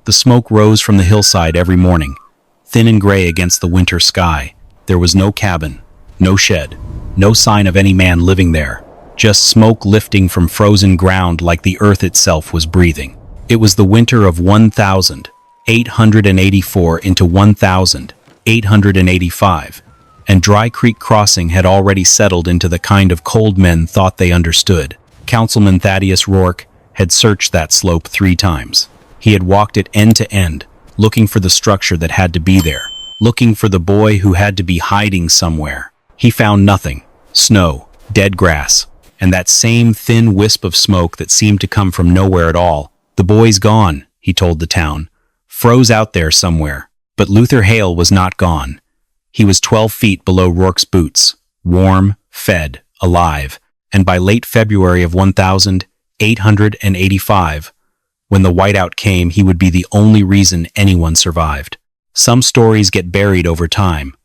The smoke rose from the hillside every morning, thin and gray against the winter sky. There was no cabin, no shed, no sign of any man living there, just smoke lifting from frozen ground like the earth itself was breathing. It was the winter of 1884 into 1885, and Dry Creek Crossing had already settled into the kind of cold men thought they understood. Councilman Thaddeus Rourke had searched that slope 3 times. He had walked it end to end, looking for the structure that had to be there, looking for the boy who had to be hiding somewhere. He found nothing. Snow, dead grass, and that same thin wisp of smoke that seemed to come from nowhere at all. The boy's gone, he told the town. Froze out there somewhere. But Luther Hale was not gone. He was 12 feet below Rourke's boots, warm, fed, alive, and by late February of 1885, when the whiteout came, he would be the only reason anyone survived. Some stories get buried over time.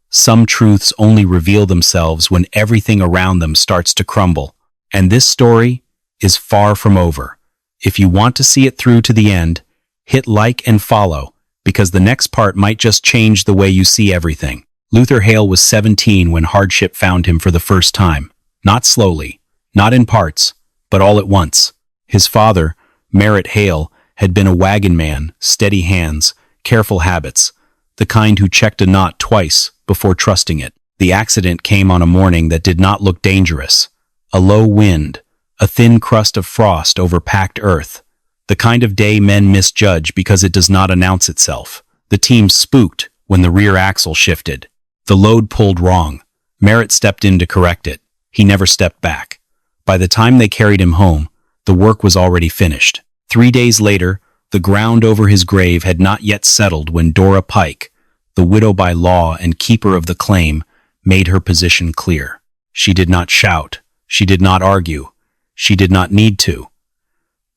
Some truths only reveal themselves when everything around them starts to crumble. And this story is far from over. If you want to see it through to the end, hit like and follow, because the next part might just change the way you see everything. Luther Hale was 17 when hardship found him for the first time. Not slowly, not in parts, but all at once. His father, Merritt Hale, had been a wagon man, steady hands, careful habits, the kind who checked a knot twice before trusting it. The accident came on a morning that did not look dangerous. A low wind, a thin crust of frost over packed earth. The kind of day men misjudge because it does not announce itself. The team spooked when the rear axle shifted. The load pulled wrong. Merritt stepped in to correct it. He never stepped back. By the time they carried him home, the work was already finished. 3 days later, the ground over his grave had not yet settled when Dora Pike, the widow by law and keeper of the claim, made her position clear. She did not shout. She did not argue. She did not need to.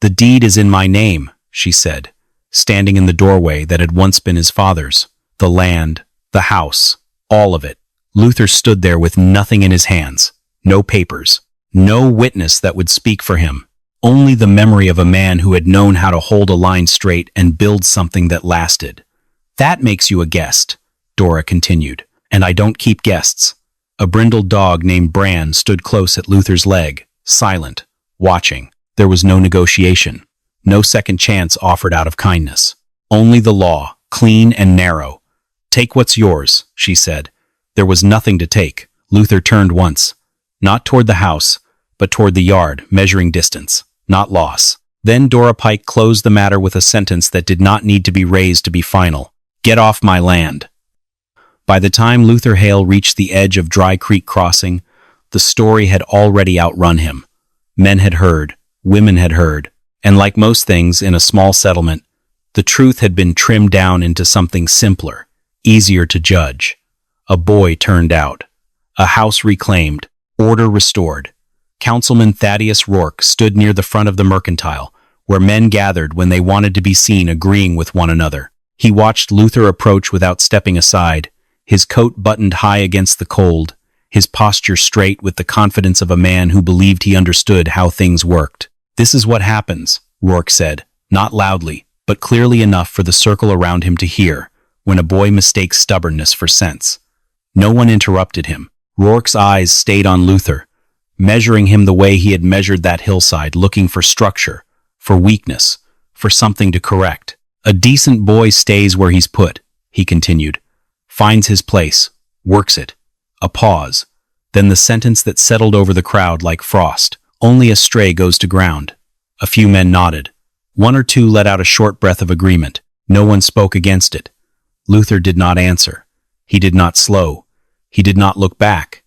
"The deed is in my name," she said, standing in the doorway that had once been his father's. The land, the house, all of it. Luther stood there with nothing in his hands, no papers, no witness that would speak for him, only the memory of a man who had known how to hold a line straight and build something that lasted. "That makes you a guest," Dora continued, "and I don't keep guests." A brindled dog named Bran stood close at Luther's leg, silent, watching. There was no negotiation, no second chance offered out of kindness. Only the law, clean and narrow. "Take what's yours," she said. There was nothing to take. Luther turned once, not toward the house, but toward the yard, measuring distance, not loss. Then Dora Pike closed the matter with a sentence that did not need to be raised to be final. "Get off my land." By the time Luther Hale reached the edge of Dry Creek Crossing, the story had already outrun him. Men had heard, women had heard, and like most things in a small settlement, the truth had been trimmed down into something simpler, easier to judge. A boy turned out, a house reclaimed, order restored. Councilman Thaddeus Rourke stood near the front of the mercantile, where men gathered when they wanted to be seen agreeing with one another. He watched Luther approach without stepping aside, his coat buttoned high against the cold, his posture straight with the confidence of a man who believed he understood how things worked. "This is what happens," Rourke said, not loudly, but clearly enough for the circle around him to hear, when a boy mistakes stubbornness for sense. No one interrupted him. Rourke's eyes stayed on Luther, measuring him the way he had measured that hillside, looking for structure, for weakness, for something to correct. "A decent boy stays where he's put," he continued, "finds his place, works it." A pause, then the sentence that settled over the crowd like frost. "Only a stray goes to ground." A few men nodded. One or two let out a short breath of agreement. No one spoke against it. Luther did not answer. He did not slow. He did not look back.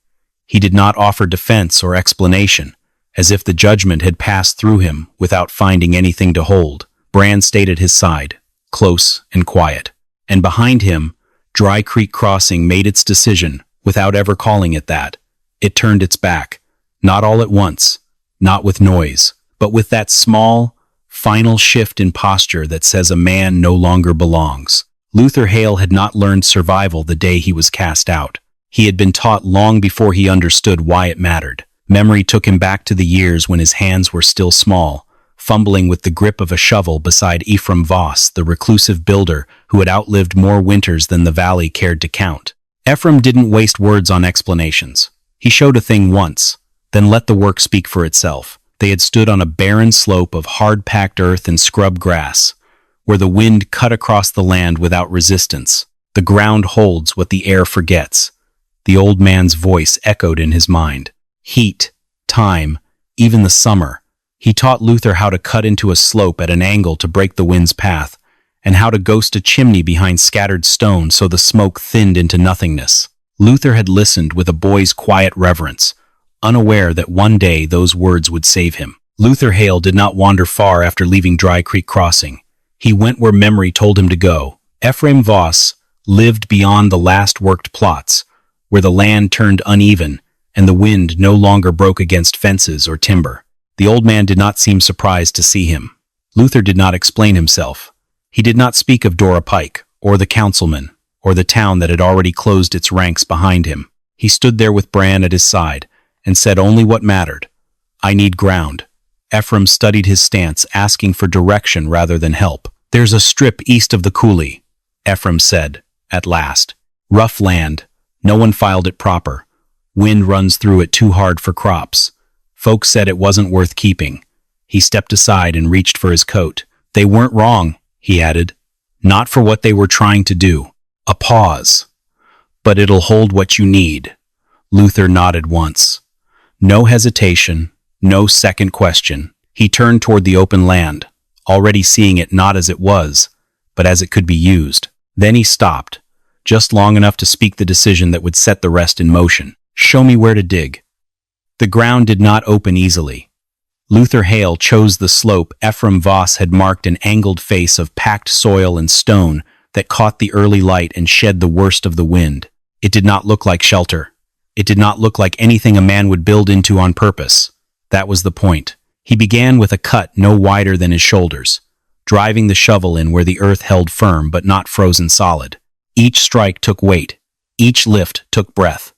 He did not offer defense or explanation, as if the judgment had passed through him without finding anything to hold. Bran stayed at his side, close and quiet. And behind him, Dry Creek Crossing made its decision without ever calling it that. It turned its back, not all at once, not with noise, but with that small, final shift in posture that says a man no longer belongs. Luther Hale had not learned survival the day he was cast out. He had been taught long before he understood why it mattered. Memory took him back to the years when his hands were still small, fumbling with the grip of a shovel beside Ephraim Voss, the reclusive builder who had outlived more winters than the valley cared to count. Ephraim didn't waste words on explanations. He showed a thing once, then let the work speak for itself. They had stood on a barren slope of hard-packed earth and scrub grass, where the wind cut across the land without resistance. The ground holds what the air forgets. The old man's voice echoed in his mind. Heat, time, even the summer. He taught Luther how to cut into a slope at an angle to break the wind's path, and how to ghost a chimney behind scattered stone so the smoke thinned into nothingness. Luther had listened with a boy's quiet reverence, unaware that one day those words would save him. Luther Hale did not wander far after leaving Dry Creek Crossing. He went where memory told him to go. Ephraim Voss lived beyond the last worked plots, where the land turned uneven and the wind no longer broke against fences or timber. The old man did not seem surprised to see him. Luther did not explain himself. He did not speak of Dora Pike, or the councilman, or the town that had already closed its ranks behind him. He stood there with Bran at his side, and said only what mattered. I need ground. Ephraim studied his stance, asking for direction rather than help. There's a strip east of the coulee, Ephraim said, at last. Rough land. No one filed it proper. Wind runs through it too hard for crops. Folks said it wasn't worth keeping. He stepped aside and reached for his coat. They weren't wrong, he added. Not for what they were trying to do. A pause. But it'll hold what you need. Luther nodded once. No hesitation, no second question. He turned toward the open land, already seeing it not as it was, but as it could be used. Then he stopped, just long enough to speak the decision that would set the rest in motion. Show me where to dig. The ground did not open easily. Luther Hale chose the slope Ephraim Voss had marked, an angled face of packed soil and stone that caught the early light and shed the worst of the wind. It did not look like shelter. It did not look like anything a man would build into on purpose. That was the point. He began with a cut no wider than his shoulders, driving the shovel in where the earth held firm but not frozen solid. Each strike took weight. Each lift took breath.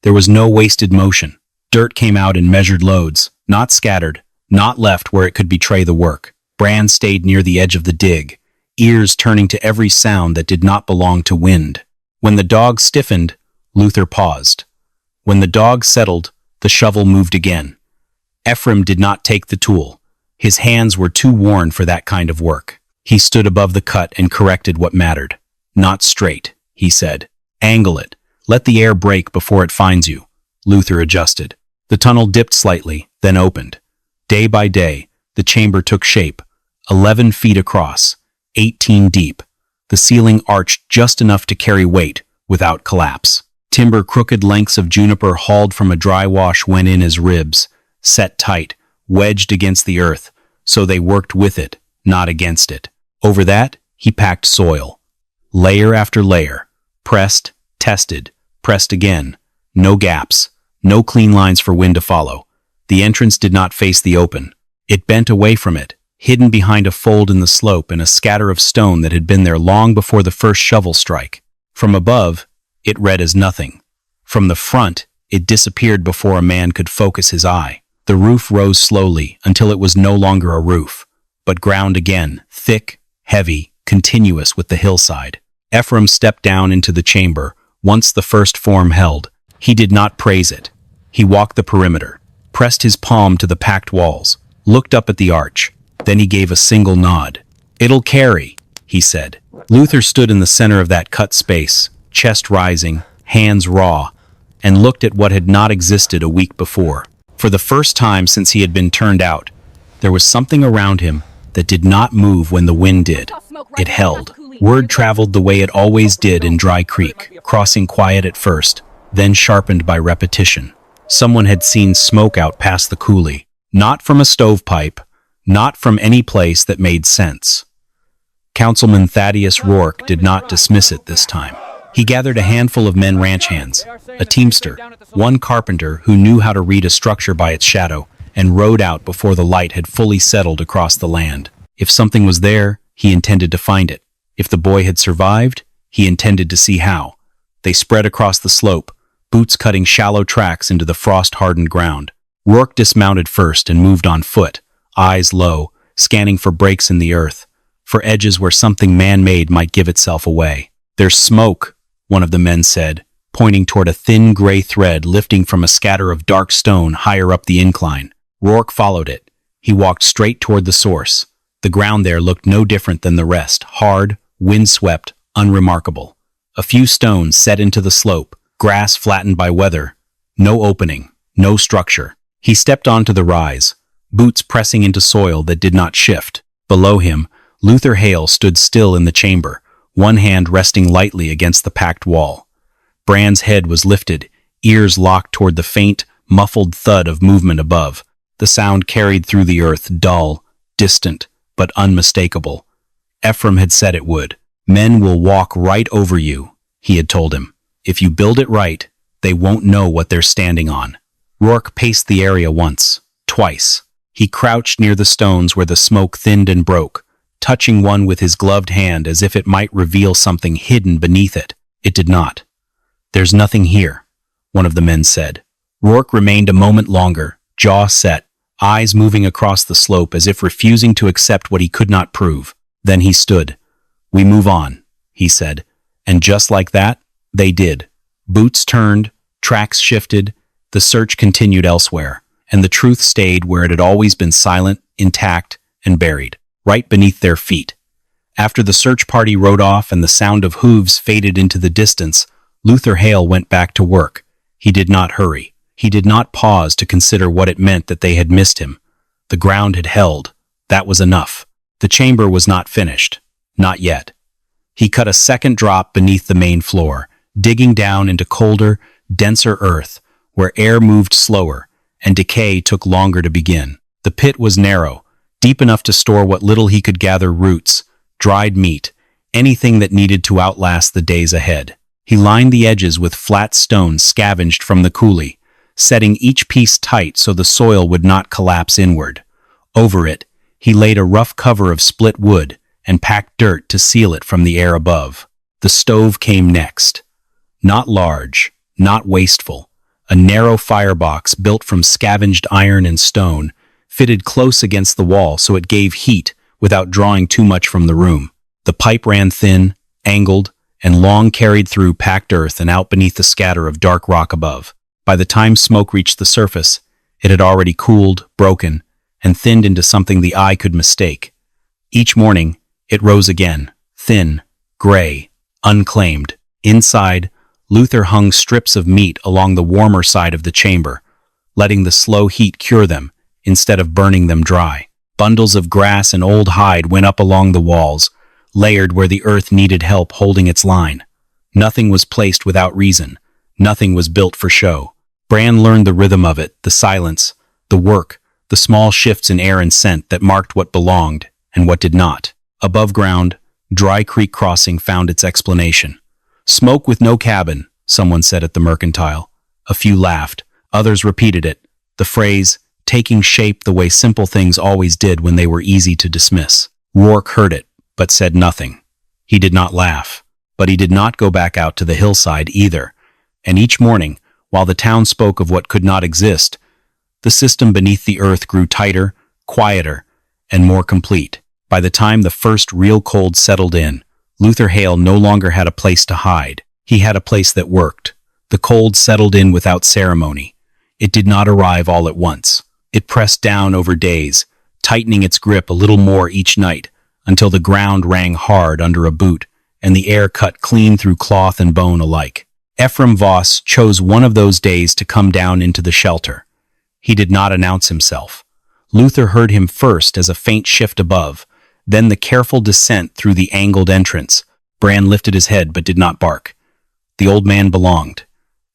There was no wasted motion. Dirt came out in measured loads, not scattered, not left where it could betray the work. Bran stayed near the edge of the dig, ears turning to every sound that did not belong to wind. When the dog stiffened, Luther paused. When the dog settled, the shovel moved again. Ephraim did not take the tool. His hands were too worn for that kind of work. He stood above the cut and corrected what mattered. Not straight, he said. Angle it. Let the air break before it finds you. Luther adjusted. The tunnel dipped slightly, then opened. Day by day, the chamber took shape. 11 feet across, 18 deep. The ceiling arched just enough to carry weight without collapse. Timber crooked lengths of juniper hauled from a dry wash went in as ribs, set tight, wedged against the earth, so they worked with it, not against it. Over that, he packed soil. Layer after layer, pressed, tested, pressed again. No gaps, no clean lines for wind to follow. The entrance did not face the open. It bent away from it, hidden behind a fold in the slope and a scatter of stone that had been there long before the first shovel strike. From above, it read as nothing. From the front, it disappeared before a man could focus his eye. The roof rose slowly until it was no longer a roof, but ground again, thick, heavy, continuous with the hillside. Ephraim stepped down into the chamber, once the first form held. He did not praise it. He walked the perimeter, pressed his palm to the packed walls, looked up at the arch. Then he gave a single nod. It'll carry, he said. Luther stood in the center of that cut space, chest rising, hands raw, and looked at what had not existed a week before. For the first time since he had been turned out, there was something around him that did not move when the wind did. It held. Word traveled the way it always did in Dry Creek, crossing quiet at first, then sharpened by repetition. Someone had seen smoke out past the coulee, not from a stovepipe, not from any place that made sense. Councilman Thaddeus Rourke did not dismiss it this time. He gathered a handful of men ranch hands, a teamster, one carpenter who knew how to read a structure by its shadow, and rode out before the light had fully settled across the land. If something was there, he intended to find it. If the boy had survived, he intended to see how. They spread across the slope, boots cutting shallow tracks into the frost-hardened ground. Rourke dismounted first and moved on foot, eyes low, scanning for breaks in the earth, for edges where something man-made might give itself away. "There's smoke," one of the men said, pointing toward a thin gray thread lifting from a scatter of dark stone higher up the incline. Rourke followed it. He walked straight toward the source. The ground there looked no different than the rest, hard, windswept, unremarkable. A few stones set into the slope, grass flattened by weather. No opening, no structure. He stepped onto the rise, boots pressing into soil that did not shift. Below him, Luther Hale stood still in the chamber, one hand resting lightly against the packed wall. Bran's head was lifted, ears locked toward the faint, muffled thud of movement above. The sound carried through the earth, dull, distant, but unmistakable. Ephraim had said it would. "Men will walk right over you," he had told him. "If you build it right, they won't know what they're standing on." Rourke paced the area once, twice. He crouched near the stones where the smoke thinned and broke, touching one with his gloved hand as if it might reveal something hidden beneath it. It did not. "There's nothing here," one of the men said. Rourke remained a moment longer, jaw set, eyes moving across the slope as if refusing to accept what he could not prove. Then he stood. "We move on," he said. And just like that, they did. Boots turned, tracks shifted, the search continued elsewhere, and the truth stayed where it had always been, silent, intact, and buried, right beneath their feet. After the search party rode off and the sound of hooves faded into the distance, Luther Hale went back to work. He did not hurry. He did not pause to consider what it meant that they had missed him. The ground had held. That was enough. The chamber was not finished. Not yet. He cut a second drop beneath the main floor, digging down into colder, denser earth, where air moved slower, and decay took longer to begin. The pit was narrow, deep enough to store what little he could gather: roots, dried meat, anything that needed to outlast the days ahead. He lined the edges with flat stones scavenged from the coulee, setting each piece tight so the soil would not collapse inward. Over it, he laid a rough cover of split wood and packed dirt to seal it from the air above. The stove came next. Not large, not wasteful. A narrow firebox built from scavenged iron and stone, fitted close against the wall so it gave heat without drawing too much from the room. The pipe ran thin, angled, and long carried through packed earth and out beneath the scatter of dark rock above. By the time smoke reached the surface, it had already cooled, broken, and thinned into something the eye could mistake. Each morning, it rose again, thin, gray, unclaimed. Inside, Luther hung strips of meat along the warmer side of the chamber, letting the slow heat cure them instead of burning them dry. Bundles of grass and old hide went up along the walls, layered where the earth needed help holding its line. Nothing was placed without reason. Nothing was built for show. Bran learned the rhythm of it, the silence, the work, the small shifts in air and scent that marked what belonged and what did not. Above ground, Dry Creek Crossing found its explanation. "Smoke with no cabin," someone said at the mercantile. A few laughed. Others repeated it, the phrase taking shape the way simple things always did when they were easy to dismiss. Rourke heard it, but said nothing. He did not laugh, but he did not go back out to the hillside either. And each morning, while the town spoke of what could not exist, the system beneath the earth grew tighter, quieter, and more complete. By the time the first real cold settled in, Luther Hale no longer had a place to hide. He had a place that worked. The cold settled in without ceremony. It did not arrive all at once. It pressed down over days, tightening its grip a little more each night, until the ground rang hard under a boot, and the air cut clean through cloth and bone alike. Ephraim Voss chose one of those days to come down into the shelter. He did not announce himself. Luther heard him first as a faint shift above, then the careful descent through the angled entrance. Bran lifted his head but did not bark. The old man belonged.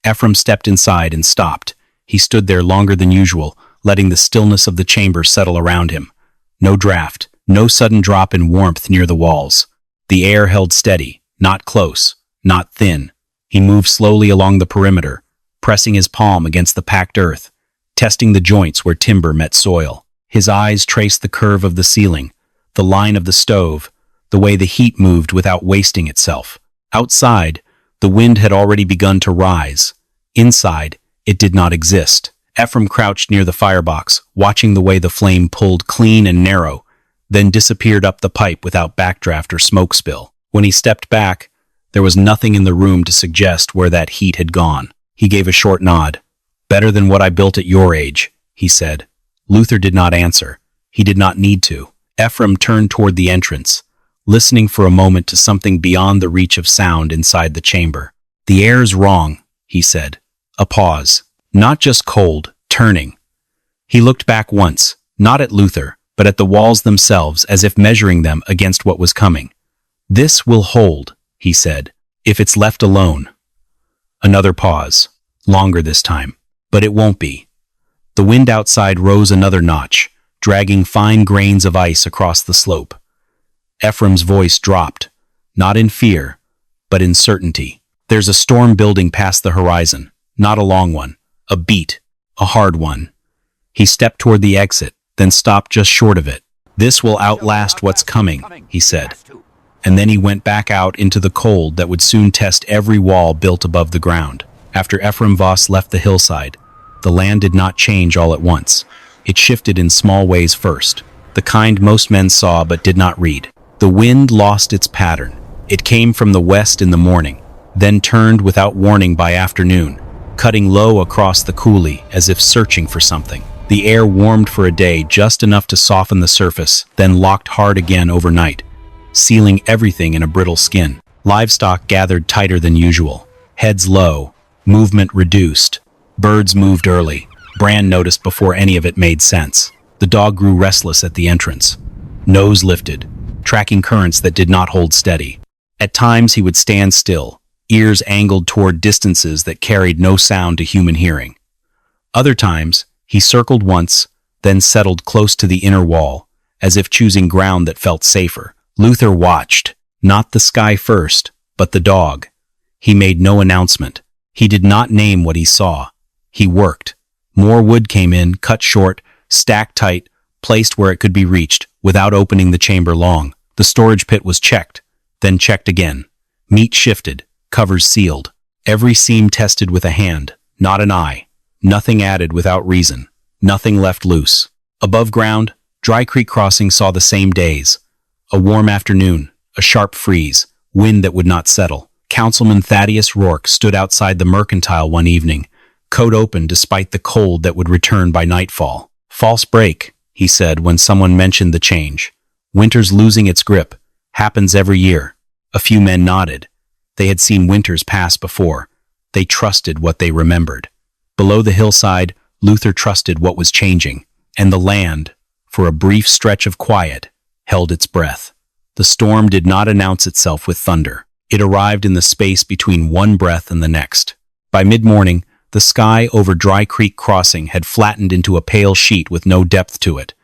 Ephraim stepped inside and stopped. He stood there longer than usual, letting the stillness of the chamber settle around him. No draft, no sudden drop in warmth near the walls. The air held steady, not close, not thin. He moved slowly along the perimeter, pressing his palm against the packed earth, testing the joints where timber met soil. His eyes traced the curve of the ceiling, the line of the stove, the way the heat moved without wasting itself. Outside, the wind had already begun to rise. Inside, it did not exist. Ephraim crouched near the firebox, watching the way the flame pulled clean and narrow, then disappeared up the pipe without backdraft or smoke spill. When he stepped back, there was nothing in the room to suggest where that heat had gone. He gave a short nod. "Better than what I built at your age," he said. Luther did not answer. He did not need to. Ephraim turned toward the entrance, listening for a moment to something beyond the reach of sound inside the chamber. "The air's wrong," he said. A pause. Not just cold, turning. He looked back once, not at Luther, but at the walls themselves, as if measuring them against what was coming. "This will hold," he said, "if it's left alone." Another pause. Longer this time. But it won't be. The wind outside rose another notch, dragging fine grains of ice across the slope. Ephraim's voice dropped, not in fear, but in certainty. "There's a storm building past the horizon, not a long one, a beat, a hard one." He stepped toward the exit, then stopped just short of it. "This will outlast what's coming," he said. And then he went back out into the cold that would soon test every wall built above the ground. After Ephraim Voss left the hillside, the land did not change all at once. It shifted in small ways first, the kind most men saw but did not read. The wind lost its pattern. It came from the west in the morning, then turned without warning by afternoon, cutting low across the coulee as if searching for something. The air warmed for a day, just enough to soften the surface, then locked hard again overnight, sealing everything in a brittle skin. Livestock gathered tighter than usual, heads low, movement reduced. Birds moved early. Bran noticed before any of it made sense. The dog grew restless at the entrance, nose lifted, tracking currents that did not hold steady. At times he would stand still, ears angled toward distances that carried no sound to human hearing. Other times, he circled once, then settled close to the inner wall, as if choosing ground that felt safer. Luther watched, not the sky first, but the dog. He made no announcement. He did not name what he saw. He worked. More wood came in, cut short, stacked tight, placed where it could be reached, without opening the chamber long. The storage pit was checked, then checked again. Meat shifted, covers sealed. Every seam tested with a hand, not an eye. Nothing added without reason. Nothing left loose. Above ground, Dry Creek Crossing saw the same days. A warm afternoon, a sharp freeze, wind that would not settle. Councilman Thaddeus Rourke stood outside the mercantile one evening, coat open despite the cold that would return by nightfall. "False break," he said when someone mentioned the change. "Winter's losing its grip. Happens every year." A few men nodded. They had seen winters pass before. They trusted what they remembered. Below the hillside, Luther trusted what was changing, and the land, for a brief stretch of quiet, held its breath. The storm did not announce itself with thunder. It arrived in the space between one breath and the next. By mid-morning, the sky over Dry Creek Crossing had flattened into a pale sheet with no depth to it.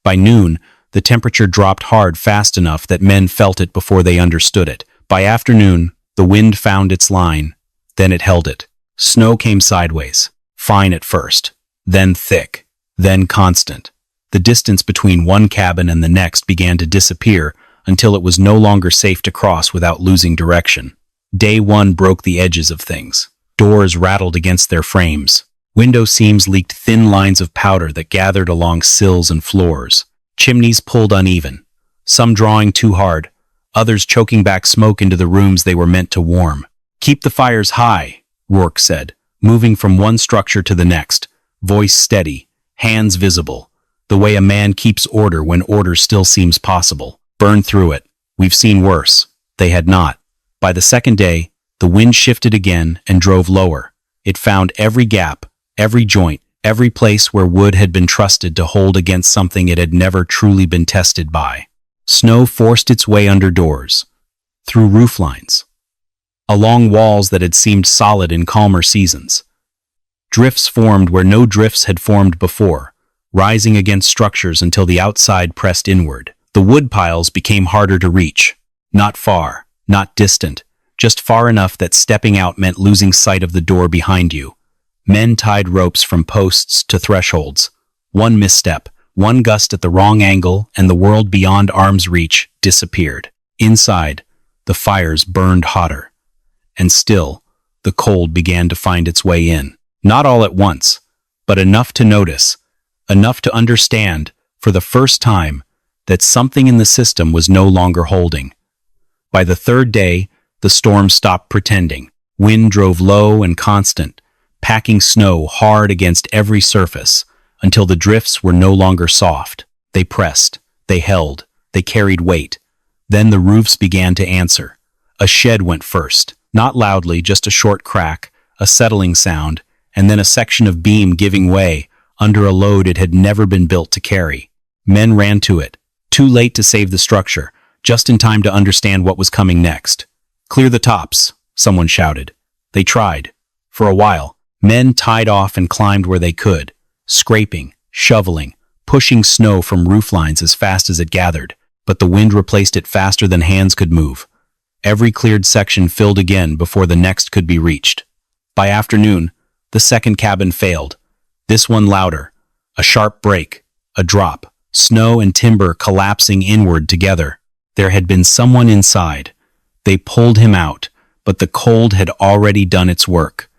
By noon, the temperature dropped hard fast enough that men felt it before they understood it. By afternoon, the wind found its line, then it held it. Snow came sideways, fine at first, then thick, then constant. The distance between one cabin and the next began to disappear until it was no longer safe to cross without losing direction. Day one broke the edges of things. Doors rattled against their frames. Window seams leaked thin lines of powder that gathered along sills and floors. Chimneys pulled uneven, some drawing too hard, others choking back smoke into the rooms they were meant to warm. "Keep the fires high," Rourke said, moving from one structure to the next, voice steady, hands visible, the way a man keeps order when order still seems possible. "Burn through it. We've seen worse." They had not. By the second day, the wind shifted again and drove lower. It found every gap, every joint, every place where wood had been trusted to hold against something it had never truly been tested by. Snow forced its way under doors, through roof lines, along walls that had seemed solid in calmer seasons. Drifts formed where no drifts had formed before, rising against structures until the outside pressed inward. The wood piles became harder to reach. Not far, not distant, just far enough that stepping out meant losing sight of the door behind you. Men tied ropes from posts to thresholds. One misstep, one gust at the wrong angle, and the world beyond arm's reach disappeared. Inside, the fires burned hotter. And still, the cold began to find its way in. Not all at once, but enough to notice, enough to understand, for the first time, that something in the system was no longer holding. By the third day, the storm stopped pretending. Wind drove low and constant, packing snow hard against every surface, until the drifts were no longer soft. They pressed, they held, they carried weight. Then the roofs began to answer. A shed went first, not loudly, just a short crack, a settling sound, and then a section of beam giving way under a load it had never been built to carry. Men ran to it, too late to save the structure, just in time to understand what was coming next. "Clear the tops," someone shouted. They tried. For a while, men tied off and climbed where they could, scraping, shoveling, pushing snow from roof lines as fast as it gathered, but the wind replaced it faster than hands could move. Every cleared section filled again before the next could be reached. By afternoon, the second cabin failed. This one louder. A sharp break, a drop, snow and timber collapsing inward together. There had been someone inside. They pulled him out, but the cold had already done its work.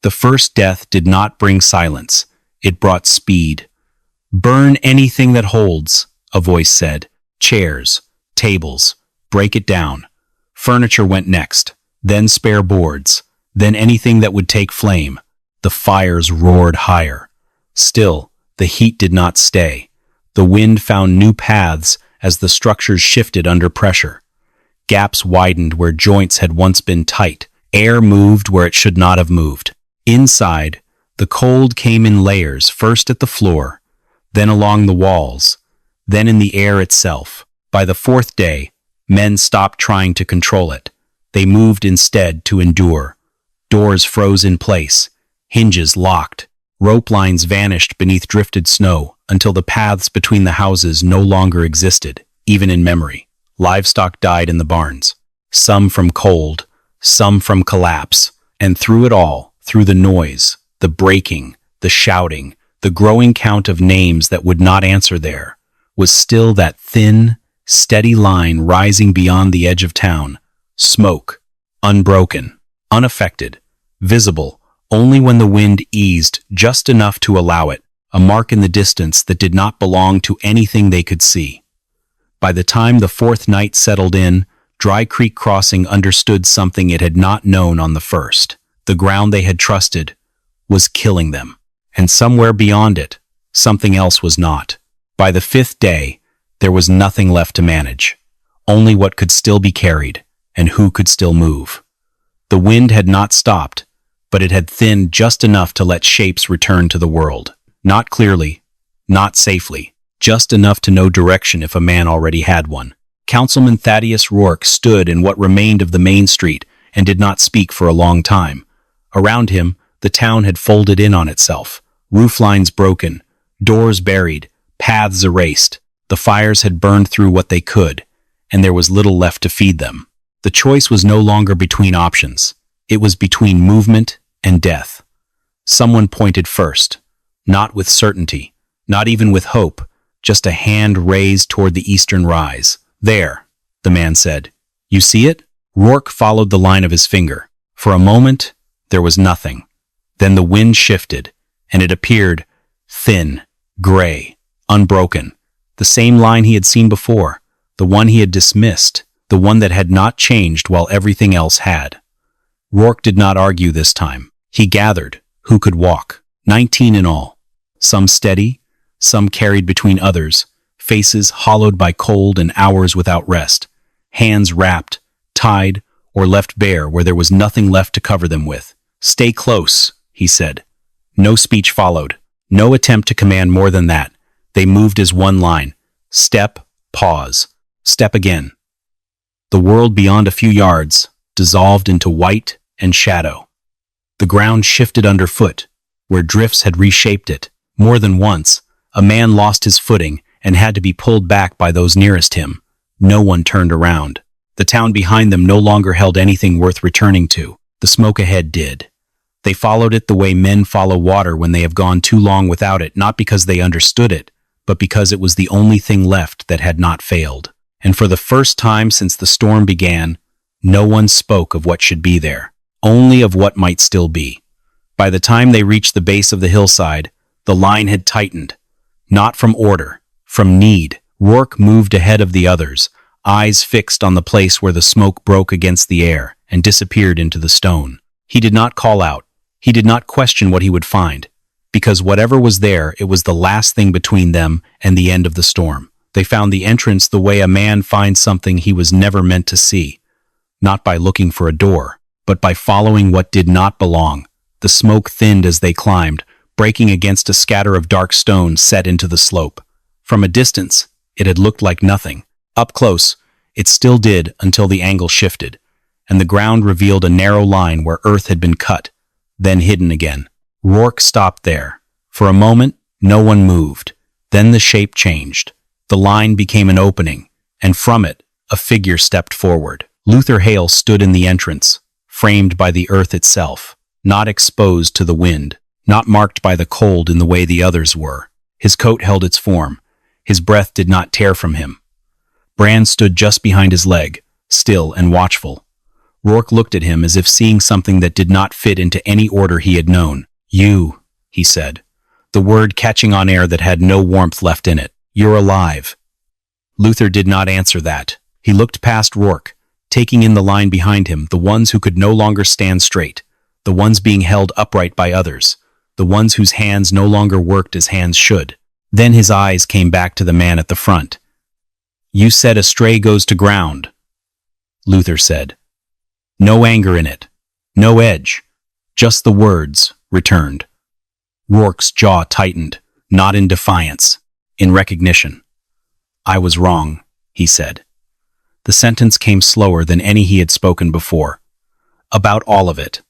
The first death did not bring silence. It brought speed. "Burn anything that holds," a voice said. "Chairs, tables, break it down." Furniture went next, then spare boards, then anything that would take flame. The fires roared higher. Still, the heat did not stay. The wind found new paths as the structures shifted under pressure. Gaps widened where joints had once been tight. Air moved where it should not have moved. Inside, the cold came in layers, first at the floor, then along the walls, then in the air itself. By the fourth day, men stopped trying to control it. They moved instead to endure. Doors froze in place, hinges locked, rope lines vanished beneath drifted snow until the paths between the houses no longer existed, even in memory. Livestock died in the barns, some from cold, some from collapse, and through it all, through the noise, the breaking, the shouting, the growing count of names that would not answer there, was still that thin, steady line rising beyond the edge of town, smoke, unbroken, unaffected, visible only when the wind eased just enough to allow it, a mark in the distance that did not belong to anything they could see. By the time the fourth night settled in, Dry Creek Crossing understood something it had not known on the first. The ground they had trusted was killing them, and somewhere beyond it, something else was not. By the fifth day, there was nothing left to manage, only what could still be carried, and who could still move. The wind had not stopped, but it had thinned just enough to let shapes return to the world. Not clearly, not safely, just enough to know direction if a man already had one. Councilman Thaddeus Rourke stood in what remained of the main street and did not speak for a long time. Around him, the town had folded in on itself, roof lines broken, doors buried, paths erased. The fires had burned through what they could, and there was little left to feed them. The choice was no longer between options. It was between movement and death. Someone pointed first, not with certainty, not even with hope, just a hand raised toward the eastern rise. "There," the man said. "You see it?" Rourke followed the line of his finger. For a moment, there was nothing. Then the wind shifted, and it appeared, thin, gray, unbroken. The same line he had seen before, the one he had dismissed, the one that had not changed while everything else had. Rourke did not argue this time. He gathered who could walk, 19 in all. Some steady, some carried between others, faces hollowed by cold and hours without rest, hands wrapped, tied, or left bare where there was nothing left to cover them with. "Stay close," he said. No speech followed, no attempt to command more than that. They moved as one line. Step, pause, step again. The world beyond a few yards dissolved into white and shadow. The ground shifted underfoot, where drifts had reshaped it. More than once, a man lost his footing and had to be pulled back by those nearest him. No one turned around. The town behind them no longer held anything worth returning to. The smoke ahead did. They followed it the way men follow water when they have gone too long without it, not because they understood it, but because it was the only thing left that had not failed. And for the first time since the storm began, no one spoke of what should be there, only of what might still be. By the time they reached the base of the hillside, the line had tightened, not from order, from need. Rourke moved ahead of the others, eyes fixed on the place where the smoke broke against the air and disappeared into the stone. He did not call out. He did not question what he would find, because whatever was there, it was the last thing between them and the end of the storm. They found the entrance the way a man finds something he was never meant to see, not by looking for a door, but by following what did not belong. The smoke thinned as they climbed, breaking against a scatter of dark stone set into the slope. From a distance, it had looked like nothing. Up close, it still did until the angle shifted, and the ground revealed a narrow line where earth had been cut, then hidden again. Rourke stopped there. For a moment, no one moved. Then the shape changed. The line became an opening, and from it, a figure stepped forward. Luther Hale stood in the entrance, framed by the earth itself, not exposed to the wind, not marked by the cold in the way the others were. His coat held its form. His breath did not tear from him. Bran stood just behind his leg, still and watchful. Rourke looked at him as if seeing something that did not fit into any order he had known. "You," he said, the word catching on air that had no warmth left in it. "You're alive." Luther did not answer that. He looked past Rourke, taking in the line behind him, the ones who could no longer stand straight, the ones being held upright by others, the ones whose hands no longer worked as hands should. Then his eyes came back to the man at the front. "You said a stray goes to ground," Luther said. "No anger in it, no edge, just the words," returned. Rourke's jaw tightened, not in defiance, in recognition. "I was wrong," he said. The sentence came slower than any he had spoken before. "About all of it."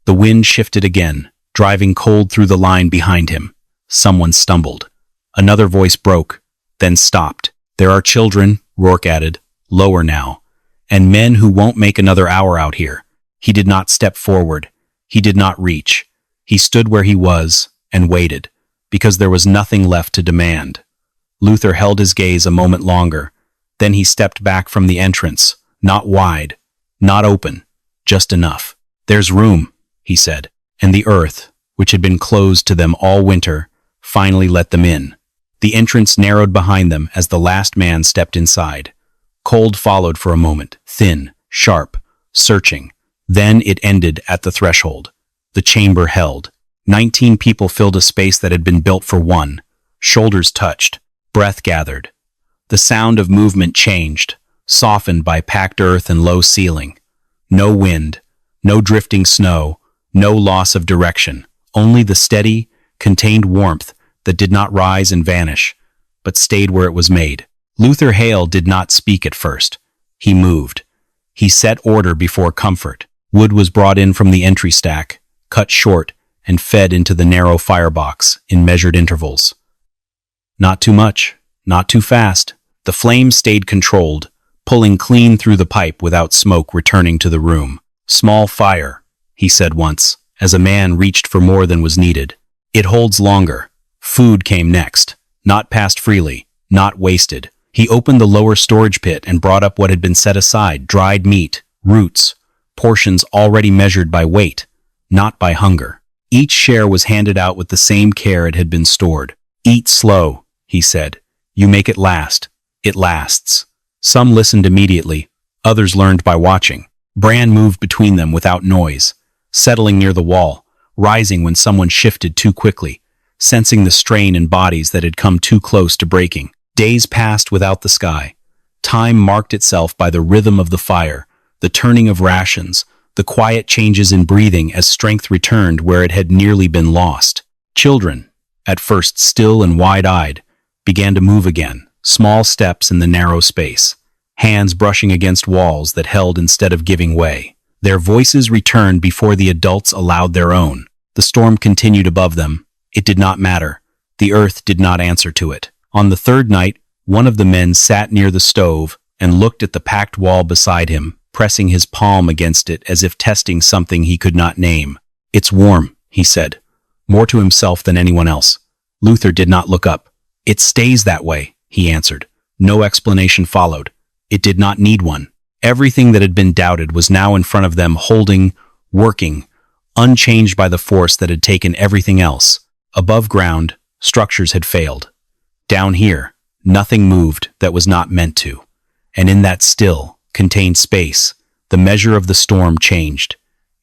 The wind shifted again, driving cold through the line behind him. Someone stumbled. Another voice broke, then stopped. "There are children," Rourke added, lower now, "and men who won't make another hour out here." He did not step forward. He did not reach. He stood where he was and waited, because there was nothing left to demand. Luther held his gaze a moment longer. Then he stepped back from the entrance, not wide, not open, just enough. "There's room," he said, and the earth, which had been closed to them all winter, finally let them in. The entrance narrowed behind them as the last man stepped inside. Cold followed for a moment, thin, sharp, searching. Then it ended at the threshold. The chamber held. 19 people filled a space that had been built for one. Shoulders touched. Breath gathered. The sound of movement changed, softened by packed earth and low ceiling. No wind, no drifting snow, no loss of direction. Only the steady, contained warmth that did not rise and vanish, but stayed where it was made. Luther Hale did not speak at first. He moved. He set order before comfort. Wood was brought in from the entry stack, cut short, and fed into the narrow firebox in measured intervals. Not too much, not too fast. The flame stayed controlled, pulling clean through the pipe without smoke returning to the room. "Small fire," he said once, as a man reached for more than was needed. "It holds longer." Food came next, not passed freely, not wasted. He opened the lower storage pit and brought up what had been set aside: dried meat, roots, portions already measured by weight, not by hunger. Each share was handed out with the same care it had been stored. "Eat slow," he said. "You make it last. It lasts." Some listened immediately, others learned by watching. Bran moved between them without noise, settling near the wall, rising when someone shifted too quickly, sensing the strain in bodies that had come too close to breaking. Days passed without the sky. Time marked itself by the rhythm of the fire, the turning of rations, the quiet changes in breathing as strength returned where it had nearly been lost. Children, at first still and wide-eyed, began to move again, small steps in the narrow space, hands brushing against walls that held instead of giving way. Their voices returned before the adults allowed their own. The storm continued above them. It did not matter. The earth did not answer to it. On the third night, one of the men sat near the stove and looked at the packed wall beside him, pressing his palm against it as if testing something he could not name. "It's warm," he said, more to himself than anyone else. Luther did not look up. "It stays that way," he answered. No explanation followed. It did not need one. Everything that had been doubted was now in front of them, holding, working, unchanged by the force that had taken everything else. Above ground, structures had failed. Down here, Nothing moved that was not meant to. And in that still, contained space, the measure of the storm changed.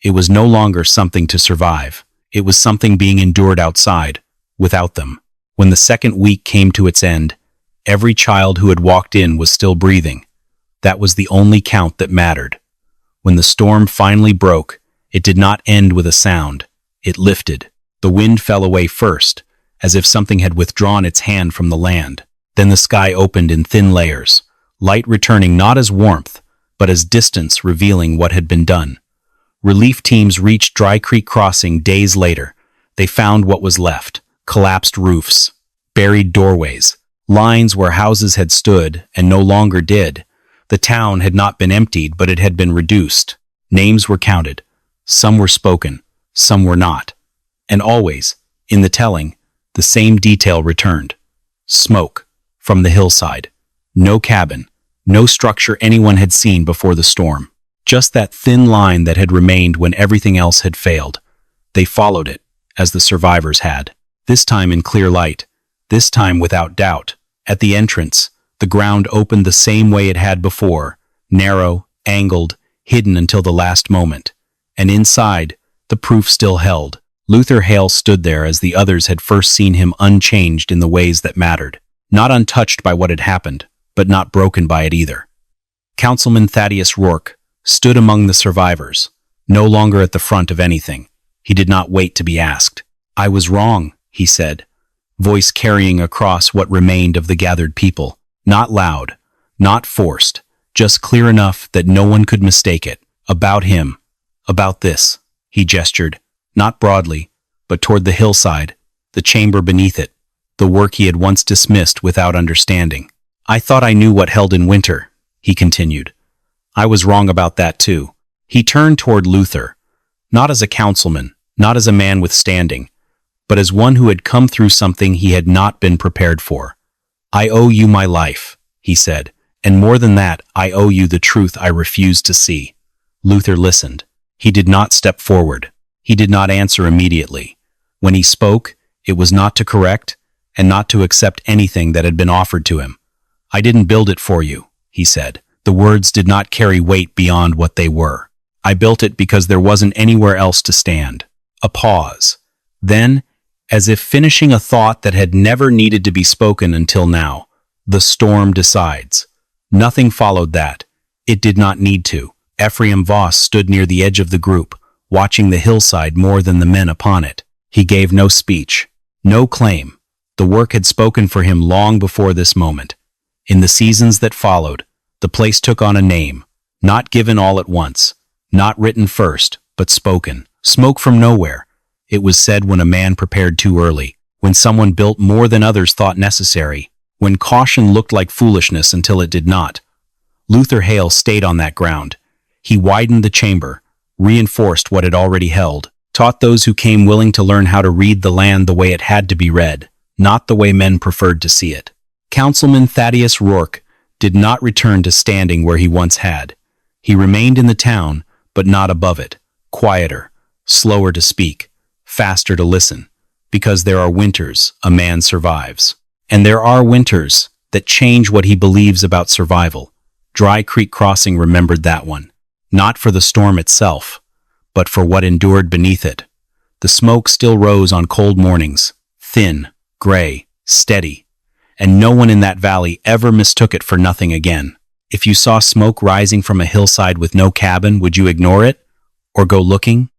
It was no longer something to survive. It was something being endured outside, without them. When the second week came to its end, every child who had walked in was still breathing. That was the only count that mattered. When the storm finally broke, it did not end with a sound. It lifted. The wind fell away first, as if something had withdrawn its hand from the land. Then the sky opened in thin layers, light returning not as warmth, but as distance revealing what had been done. Relief teams reached Dry Creek Crossing days later. They found what was left: collapsed roofs, buried doorways, lines where houses had stood and no longer did. The town had not been emptied, but it had been reduced. Names were counted. Some were spoken, some were not. And always, in the telling, the same detail returned. Smoke from the hillside. No cabin, no structure anyone had seen before the storm. Just that thin line that had remained when everything else had failed. They followed it, as the survivors had. This time in clear light, this time without doubt. At the entrance, the ground opened the same way it had before, narrow, angled, hidden until the last moment. And inside, the proof still held. Luther Hale stood there as the others had first seen him, unchanged in the ways that mattered. Not untouched by what had happened, but not broken by it either. Councilman Thaddeus Rourke stood among the survivors, no longer at the front of anything. He did not wait to be asked. "I was wrong," he said, voice carrying across what remained of the gathered people. Not loud, not forced, just clear enough that no one could mistake it. About him, about this, he gestured, not broadly, but toward the hillside, the chamber beneath it, the work he had once dismissed without understanding. "I thought I knew what held in winter," he continued. "I was wrong about that too." He turned toward Luther, not as a councilman, not as a man with standing, but as one who had come through something he had not been prepared for. "I owe you my life," he said, "and more than that, I owe you the truth I refused to see." Luther listened. He did not step forward. He did not answer immediately. When he spoke, it was not to correct and not to accept anything that had been offered to him. "I didn't build it for you," he said. The words did not carry weight beyond what they were. "I built it because there wasn't anywhere else to stand." A pause. Then, as if finishing a thought that had never needed to be spoken until now, "The storm decides." Nothing followed that. It did not need to. Ephraim Voss stood near the edge of the group, watching the hillside more than the men upon it. He gave no speech, no claim. The work had spoken for him long before this moment. In the seasons that followed, the place took on a name, not given all at once, not written first, but spoken. Smoke from nowhere. It was said when a man prepared too early, when someone built more than others thought necessary, when caution looked like foolishness until it did not. Luther Hale stayed on that ground. He widened the chamber, reinforced what it already held, taught those who came willing to learn how to read the land the way it had to be read, not the way men preferred to see it. Councilman Thaddeus Rourke did not return to standing where he once had. He remained in the town, but not above it, quieter, slower to speak, faster to listen, because there are winters a man survives. And there are winters that change what he believes about survival. Dry Creek Crossing remembered that one, not for the storm itself, but for what endured beneath it. The smoke still rose on cold mornings, thin, gray, steady, and no one in that valley ever mistook it for nothing again. If you saw smoke rising from a hillside with no cabin, would you ignore it or go looking?